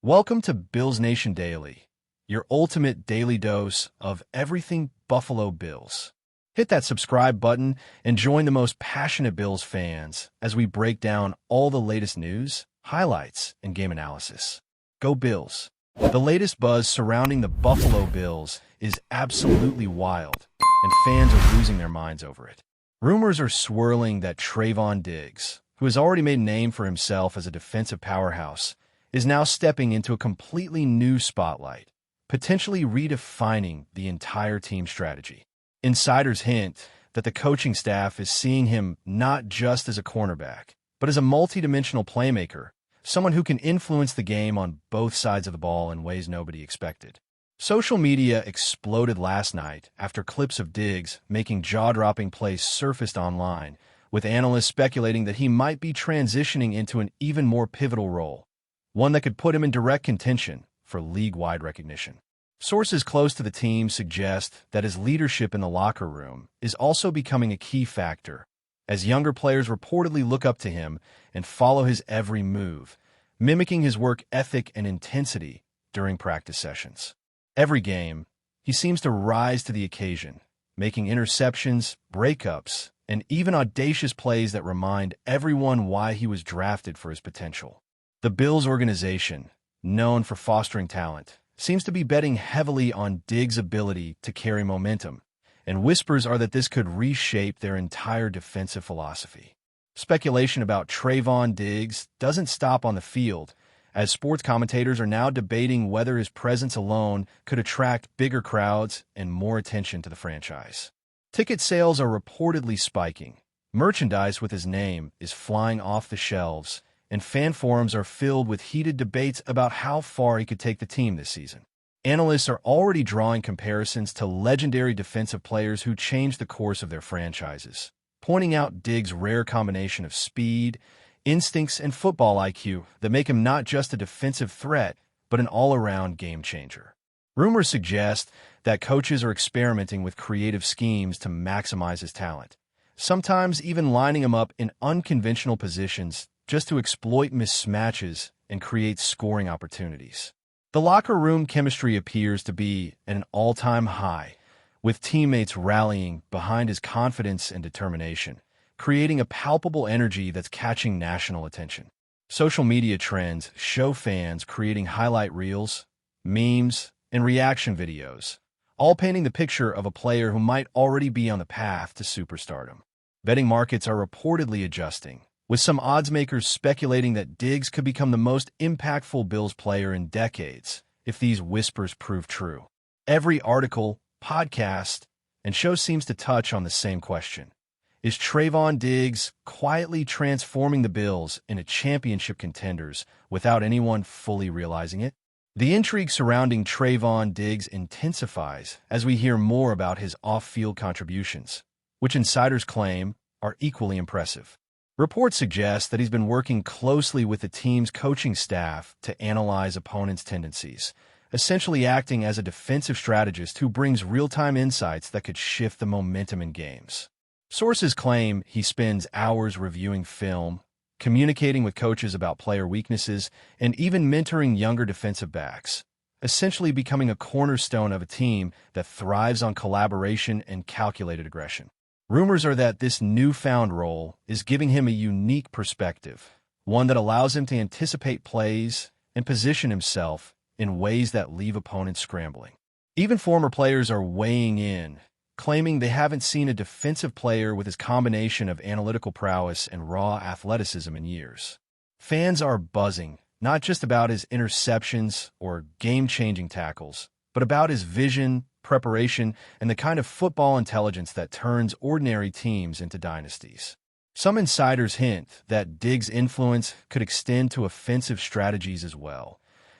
Welcome to Bills Nation Daily, your ultimate daily dose of everything Buffalo Bills. Hit that subscribe button and join the most passionate Bills fans as we break down all the latest news, highlights, and game analysis. Go Bills! The latest buzz surrounding the Buffalo Bills is absolutely wild, and fans are losing their minds over it. Rumors are swirling that Trayvon Diggs, who has already made a name for himself as a defensive powerhouse, is now stepping into a completely new spotlight, potentially redefining the entire team strategy. Insiders hint that the coaching staff is seeing him not just as a cornerback, but as a multidimensional playmaker, someone who can influence the game on both sides of the ball in ways nobody expected. Social media exploded last night after clips of Diggs making jaw-dropping plays surfaced online, with analysts speculating that he might be transitioning into an even more pivotal role, one that could put him in direct contention for league-wide recognition. Sources close to the team suggest that his leadership in the locker room is also becoming a key factor, as younger players reportedly look up to him and follow his every move, mimicking his work ethic and intensity during practice sessions. Every game, he seems to rise to the occasion, making interceptions, breakups, and even audacious plays that remind everyone why he was drafted for his potential. The Bills organization, known for fostering talent, seems to be betting heavily on Diggs' ability to carry momentum, and whispers are that this could reshape their entire defensive philosophy. Speculation about Trayvon Diggs doesn't stop on the field, as sports commentators are now debating whether his presence alone could attract bigger crowds and more attention to the franchise. Ticket sales are reportedly spiking. Merchandise with his name is flying off the shelves, and fan forums are filled with heated debates about how far he could take the team this season. Analysts are already drawing comparisons to legendary defensive players who changed the course of their franchises, pointing out Diggs' rare combination of speed, instincts, and football IQ that make him not just a defensive threat, but an all-around game changer. Rumors suggest that coaches are experimenting with creative schemes to maximize his talent, sometimes even lining him up in unconventional positions just to exploit mismatches and create scoring opportunities. The locker room chemistry appears to be at an all-time high, with teammates rallying behind his confidence and determination, creating a palpable energy that's catching national attention. Social media trends show fans creating highlight reels, memes, and reaction videos, all painting the picture of a player who might already be on the path to superstardom. Betting markets are reportedly adjusting, with some odds makers speculating that Diggs could become the most impactful Bills player in decades if these whispers prove true. Every article, podcast, and show seems to touch on the same question. Is Trayvon Diggs quietly transforming the Bills into championship contenders without anyone fully realizing it? The intrigue surrounding Trayvon Diggs intensifies as we hear more about his off-field contributions, which insiders claim are equally impressive. Reports suggest that he's been working closely with the team's coaching staff to analyze opponents' tendencies, essentially acting as a defensive strategist who brings real-time insights that could shift the momentum in games. Sources claim he spends hours reviewing film, communicating with coaches about player weaknesses, and even mentoring younger defensive backs, essentially becoming a cornerstone of a team that thrives on collaboration and calculated aggression. Rumors are that this newfound role is giving him a unique perspective, one that allows him to anticipate plays and position himself in ways that leave opponents scrambling. Even former players are weighing in, claiming they haven't seen a defensive player with his combination of analytical prowess and raw athleticism in years. Fans are buzzing, not just about his interceptions or game-changing tackles, but about his vision, preparation, and the kind of football intelligence that turns ordinary teams into dynasties. Some insiders hint that Diggs' influence could extend to offensive strategies as well,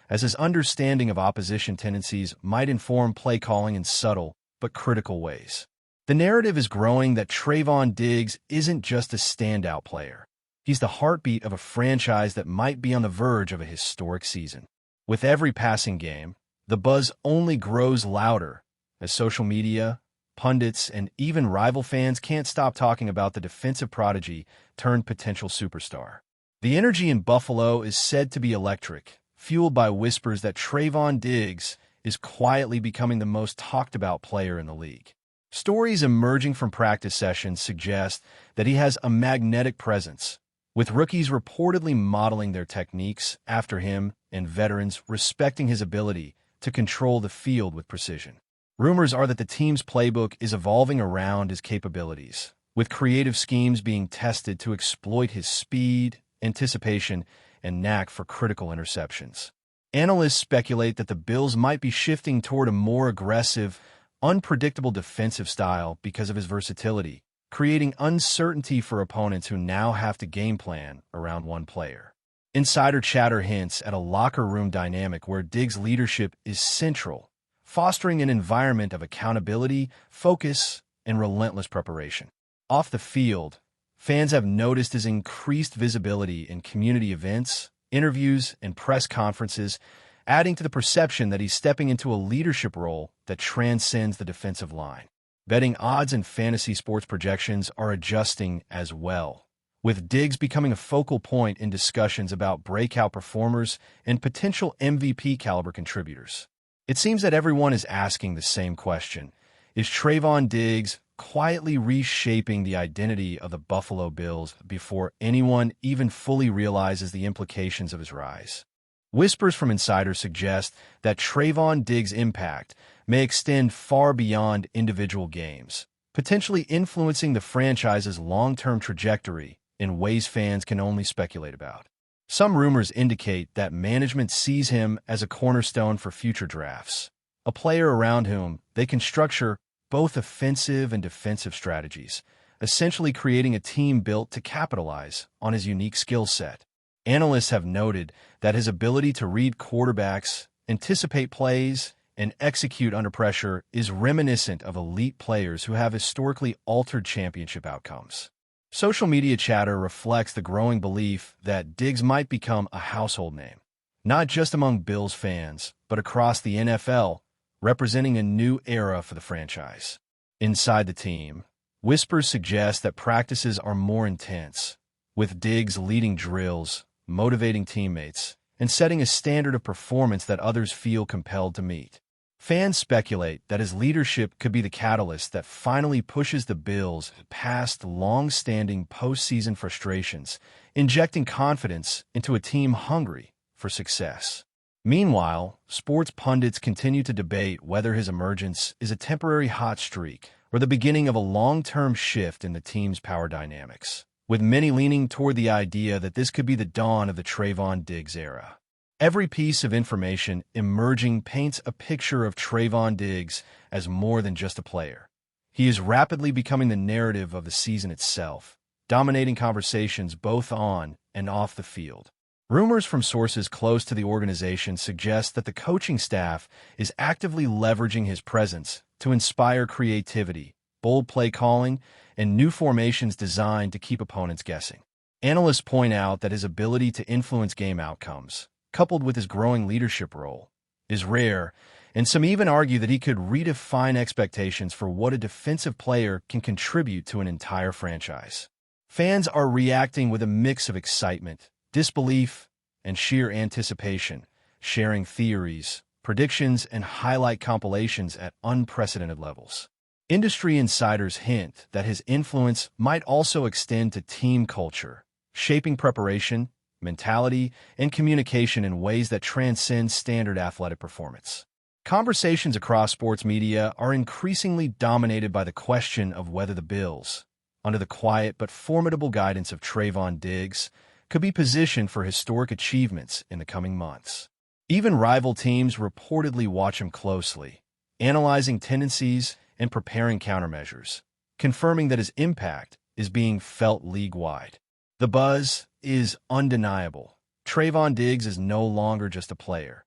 as his understanding of opposition tendencies might inform play calling in subtle but critical ways. The narrative is growing that Trayvon Diggs isn't just a standout player. He's the heartbeat of a franchise that might be on the verge of a historic season. With every passing game, the buzz only grows louder as social media, pundits, and even rival fans can't stop talking about the defensive prodigy turned potential superstar. The energy in Buffalo is said to be electric, fueled by whispers that Trayvon Diggs is quietly becoming the most talked-about player in the league. Stories emerging from practice sessions suggest that he has a magnetic presence, with rookies reportedly modeling their techniques after him and veterans respecting his ability to control the field with precision. Rumors are that the team's playbook is evolving around his capabilities, with creative schemes being tested to exploit his speed, anticipation, and knack for critical interceptions. Analysts speculate that the Bills might be shifting toward a more aggressive, unpredictable defensive style because of his versatility, creating uncertainty for opponents who now have to game plan around one player. Insider chatter hints at a locker room dynamic where Diggs' leadership is central, fostering an environment of accountability, focus, and relentless preparation. Off the field, fans have noticed his increased visibility in community events, interviews, and press conferences, adding to the perception that he's stepping into a leadership role that transcends the defensive line. Betting odds and fantasy sports projections are adjusting as well, with Diggs becoming a focal point in discussions about breakout performers and potential MVP-caliber contributors. It seems that everyone is asking the same question: is Trayvon Diggs quietly reshaping the identity of the Buffalo Bills before anyone even fully realizes the implications of his rise? Whispers from insiders suggest that Trayvon Diggs' impact may extend far beyond individual games, potentially influencing the franchise's long-term trajectory in ways fans can only speculate about. Some rumors indicate that management sees him as a cornerstone for future drafts, a player around whom they can structure both offensive and defensive strategies, essentially creating a team built to capitalize on his unique skill set. Analysts have noted that his ability to read quarterbacks, anticipate plays, and execute under pressure is reminiscent of elite players who have historically altered championship outcomes. Social media chatter reflects the growing belief that Diggs might become a household name, not just among Bills fans, but across the NFL, representing a new era for the franchise. Inside the team, whispers suggest that practices are more intense, with Diggs leading drills, motivating teammates, and setting a standard of performance that others feel compelled to meet. Fans speculate that his leadership could be the catalyst that finally pushes the Bills past long-standing postseason frustrations, injecting confidence into a team hungry for success. Meanwhile, sports pundits continue to debate whether his emergence is a temporary hot streak or the beginning of a long-term shift in the team's power dynamics, with many leaning toward the idea that this could be the dawn of the Trayvon Diggs era. Every piece of information emerging paints a picture of Trayvon Diggs as more than just a player. He is rapidly becoming the narrative of the season itself, dominating conversations both on and off the field. Rumors from sources close to the organization suggest that the coaching staff is actively leveraging his presence to inspire creativity, bold play calling, and new formations designed to keep opponents guessing. Analysts point out that his ability to influence game outcomes, coupled with his growing leadership role, is rare, and some even argue that he could redefine expectations for what a defensive player can contribute to an entire franchise. Fans are reacting with a mix of excitement, disbelief, and sheer anticipation, sharing theories, predictions, and highlight compilations at unprecedented levels. Industry insiders hint that his influence might also extend to team culture, shaping preparation, mentality, and communication in ways that transcend standard athletic performance. Conversations across sports media are increasingly dominated by the question of whether the Bills, under the quiet but formidable guidance of Trayvon Diggs, could be positioned for historic achievements in the coming months. Even rival teams reportedly watch him closely, analyzing tendencies and preparing countermeasures, confirming that his impact is being felt league-wide. The buzz is undeniable. Trayvon Diggs is no longer just a player.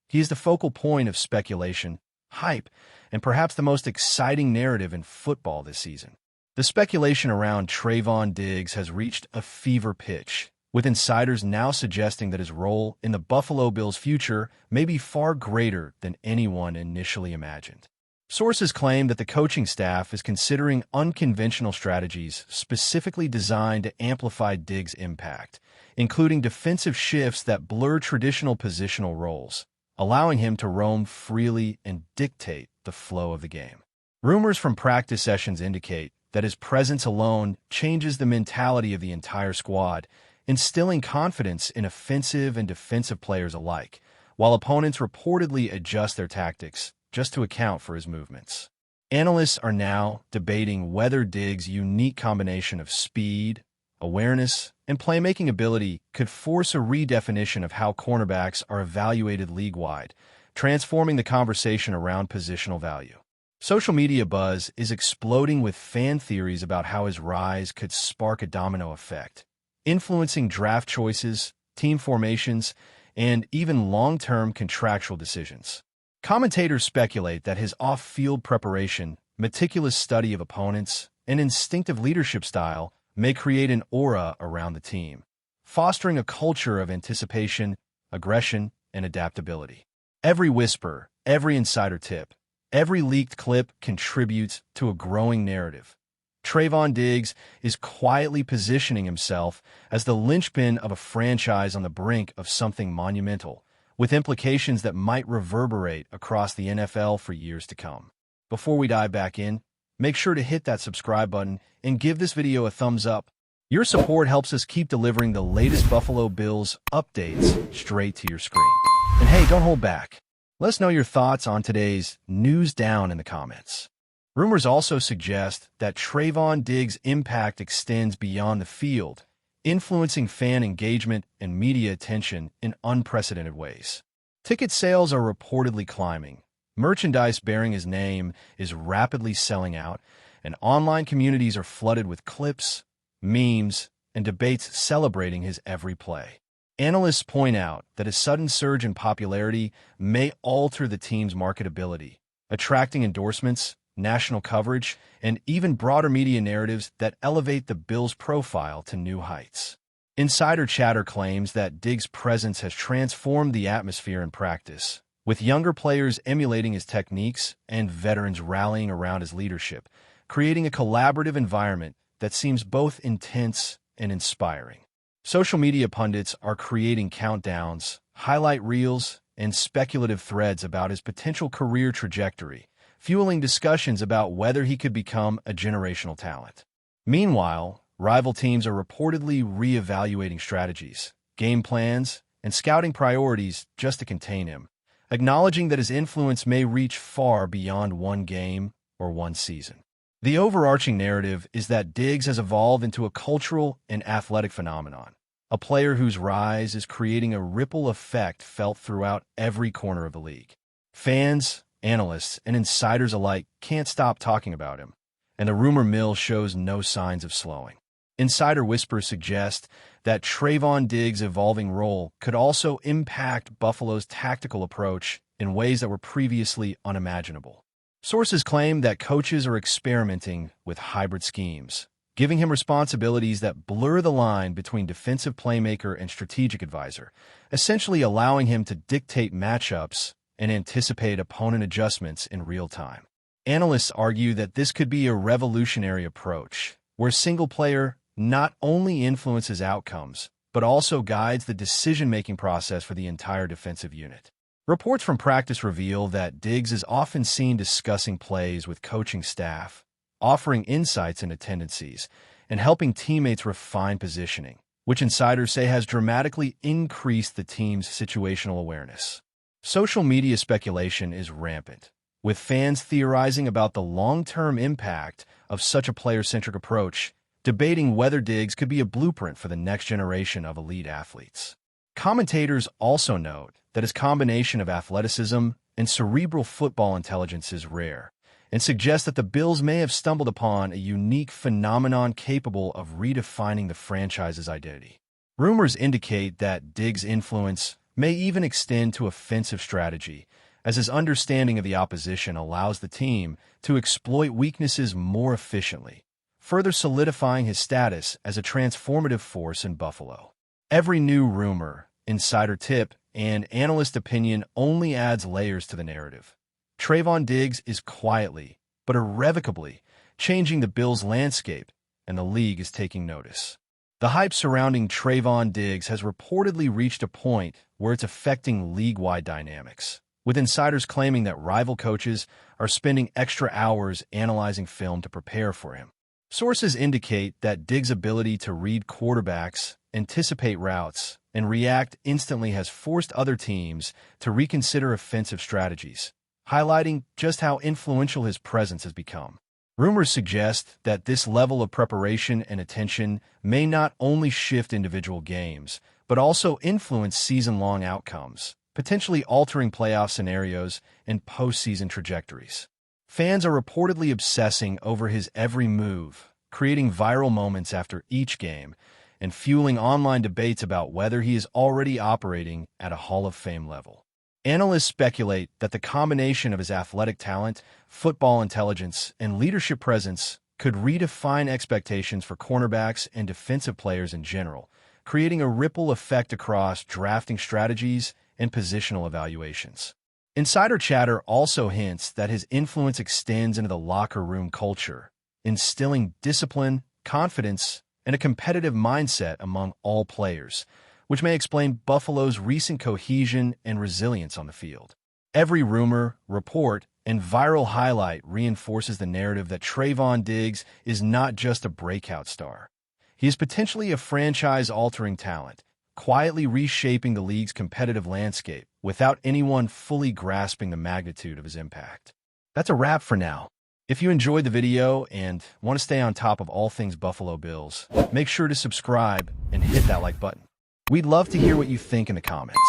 He is the focal point of speculation, hype, and perhaps the most exciting narrative in football this season. The speculation around Trayvon Diggs has reached a fever pitch, with insiders now suggesting that his role in the Buffalo Bills' future may be far greater than anyone initially imagined. Sources claim that the coaching staff is considering unconventional strategies specifically designed to amplify Diggs' impact, including defensive shifts that blur traditional positional roles, allowing him to roam freely and dictate the flow of the game. Rumors from practice sessions indicate that his presence alone changes the mentality of the entire squad, instilling confidence in offensive and defensive players alike, while opponents reportedly adjust their tactics just to account for his movements. Analysts are now debating whether Diggs' unique combination of speed, awareness, and playmaking ability could force a redefinition of how cornerbacks are evaluated league-wide, transforming the conversation around positional value. Social media buzz is exploding with fan theories about how his rise could spark a domino effect, influencing draft choices, team formations, and even long-term contractual decisions. Commentators speculate that his off-field preparation, meticulous study of opponents, and instinctive leadership style may create an aura around the team, fostering a culture of anticipation, aggression, and adaptability. Every whisper, every insider tip, every leaked clip contributes to a growing narrative. Trayvon Diggs is quietly positioning himself as the linchpin of a franchise on the brink of something monumental, with implications that might reverberate across the NFL for years to come. Before we dive back in, make sure to hit that subscribe button and give this video a thumbs up. Your support helps us keep delivering the latest Buffalo Bills updates straight to your screen. And hey, don't hold back. Let us know your thoughts on today's news down in the comments. Rumors also suggest that Trayvon Diggs' impact extends beyond the field, influencing fan engagement and media attention in unprecedented ways. Ticket sales are reportedly climbing, merchandise bearing his name is rapidly selling out, and online communities are flooded with clips, memes, and debates celebrating his every play. Analysts point out that a sudden surge in popularity may alter the team's marketability, attracting endorsements, national coverage, and even broader media narratives that elevate the Bills' profile to new heights. Insider chatter claims that Diggs' presence has transformed the atmosphere in practice, with younger players emulating his techniques and veterans rallying around his leadership, creating a collaborative environment that seems both intense and inspiring. Social media pundits are creating countdowns, highlight reels, and speculative threads about his potential career trajectory, fueling discussions about whether he could become a generational talent. Meanwhile, rival teams are reportedly re-evaluating strategies, game plans, and scouting priorities just to contain him, acknowledging that his influence may reach far beyond one game or one season. The overarching narrative is that Diggs has evolved into a cultural and athletic phenomenon, a player whose rise is creating a ripple effect felt throughout every corner of the league. Fans, analysts, and insiders alike can't stop talking about him, and the rumor mill shows no signs of slowing. Insider whispers suggest that Trayvon Diggs' evolving role could also impact Buffalo's tactical approach in ways that were previously unimaginable. Sources claim that coaches are experimenting with hybrid schemes, giving him responsibilities that blur the line between defensive playmaker and strategic advisor, essentially allowing him to dictate matchups and anticipate opponent adjustments in real time. Analysts argue that this could be a revolutionary approach, where a single player not only influences outcomes, but also guides the decision-making process for the entire defensive unit. Reports from practice reveal that Diggs is often seen discussing plays with coaching staff, offering insights into tendencies, and helping teammates refine positioning, which insiders say has dramatically increased the team's situational awareness. Social media speculation is rampant, with fans theorizing about the long-term impact of such a player-centric approach, debating whether Diggs could be a blueprint for the next generation of elite athletes. Commentators also note that his combination of athleticism and cerebral football intelligence is rare, and suggest that the Bills may have stumbled upon a unique phenomenon capable of redefining the franchise's identity. Rumors indicate that Diggs' influence may even extend to offensive strategy, as his understanding of the opposition allows the team to exploit weaknesses more efficiently, further solidifying his status as a transformative force in Buffalo. Every new rumor, insider tip, and analyst opinion only adds layers to the narrative. Trayvon Diggs is quietly, but irrevocably, changing the Bills' landscape, and the league is taking notice. The hype surrounding Trayvon Diggs has reportedly reached a point where it's affecting league-wide dynamics, with insiders claiming that rival coaches are spending extra hours analyzing film to prepare for him. Sources indicate that Diggs' ability to read quarterbacks, anticipate routes, and react instantly has forced other teams to reconsider offensive strategies, highlighting just how influential his presence has become. Rumors suggest that this level of preparation and attention may not only shift individual games, but also influence season-long outcomes, potentially altering playoff scenarios and postseason trajectories. Fans are reportedly obsessing over his every move, creating viral moments after each game, and fueling online debates about whether he is already operating at a Hall of Fame level. Analysts speculate that the combination of his athletic talent, football intelligence, and leadership presence could redefine expectations for cornerbacks and defensive players in general, creating a ripple effect across drafting strategies and positional evaluations. Insider chatter also hints that his influence extends into the locker room culture, instilling discipline, confidence, and a competitive mindset among all players, which may explain Buffalo's recent cohesion and resilience on the field. Every rumor, report, and viral highlight reinforces the narrative that Trayvon Diggs is not just a breakout star. He is potentially a franchise-altering talent, quietly reshaping the league's competitive landscape without anyone fully grasping the magnitude of his impact. That's a wrap for now. If you enjoyed the video and want to stay on top of all things Buffalo Bills, make sure to subscribe and hit that like button. We'd love to hear what you think in the comments.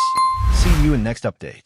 See you in next update.